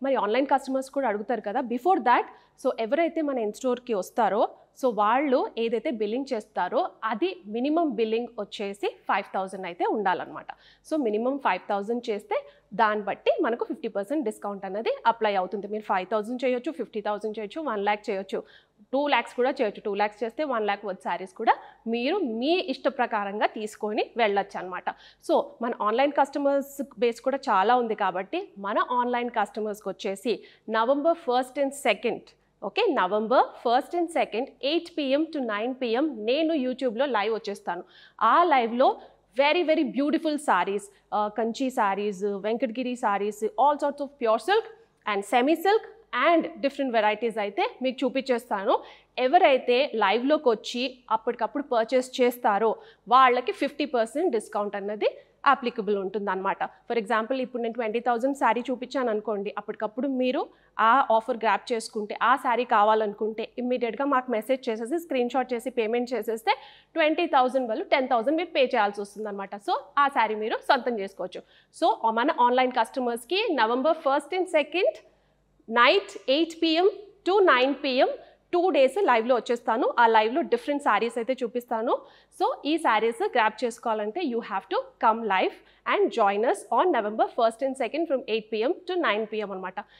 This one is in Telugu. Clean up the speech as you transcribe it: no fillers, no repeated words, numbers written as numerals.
మరి ఆన్లైన్ కస్టమర్స్ కూడా అడుగుతారు కదా, బిఫోర్ దాట్ సో ఎవరైతే మన ఇన్స్టోర్కి వస్తారో సో వాళ్ళు ఏదైతే బిల్లింగ్ చేస్తారో అది మినిమం బిల్లింగ్ వచ్చేసి 5,000 అయితే ఉండాలన్నమాట. సో మినిమం 5,000 చేస్తే దాన్ని బట్టి మనకు 50% డిస్కౌంట్ అనేది అప్లై అవుతుంది. మీరు 5,000 చేయొచ్చు, 50,000 చేయొచ్చు, 1 lakh చేయొచ్చు, 2 lakhs కూడా చేయొచ్చు. 2 lakhs చేస్తే 1 lakh వర్త్ శారీస్ కూడా మీరు మీ ఇష్ట ప్రకారంగా తీసుకొని వెళ్ళొచ్చు అనమాట. సో మన ఆన్లైన్ కస్టమర్స్ బేస్ కూడా చాలా ఉంది కాబట్టి మన ఆన్లైన్ కస్టమర్స్కి వచ్చేసి November 1st and 2nd, okay, November 1st and 2nd 8 PM to 9 PM నేను యూట్యూబ్లో లైవ్ వచ్చేస్తాను. ఆ లైవ్లో very very beautiful saris, Kanchi saris, Venkatagiri saris, all sorts of pure silk and semi silk and different varieties అయితే మీకు చూపించేస్తాను. ఎవరైతే లైవ్లోకి వచ్చి అప్పటికప్పుడు పర్చేస్ చేస్తారో వాళ్ళకి 50% డిస్కౌంట్ అన్నది అప్లికబుల్ ఉంటుంది అనమాట. ఫర్ ఎగ్జాంపుల్ ఇప్పుడు నేను 20,000 శారీ చూపించాను అనుకోండి, అప్పటికప్పుడు మీరు ఆ ఆఫర్ గ్రాప్ చేసుకుంటే, ఆ శారీ కావాలనుకుంటే ఇమ్మీడియట్గా మాకు మెసేజ్ చేసేసి స్క్రీన్ షాట్ చేసి పేమెంట్ చేసేస్తే 20,000 వాళ్ళు 10,000 మీరు పే చేయాల్సి వస్తుంది అనమాట. సో ఆ శారీ మీరు సొంతం చేసుకోవచ్చు. సో మన ఆన్లైన్ కస్టమర్స్కి November 1st and 2nd night 8 PM to 9 PM 2 days లైవ్లో వచ్చేస్తాను. ఆ లైవ్లో డిఫరెంట్ శారీస్ అయితే చూపిస్తాను. సో ఈ శారీస్ గ్రాప్ చేసుకోవాలంటే you have to come live and join us on November 1st and 2nd from 8 PM to 9 PM అనమాట.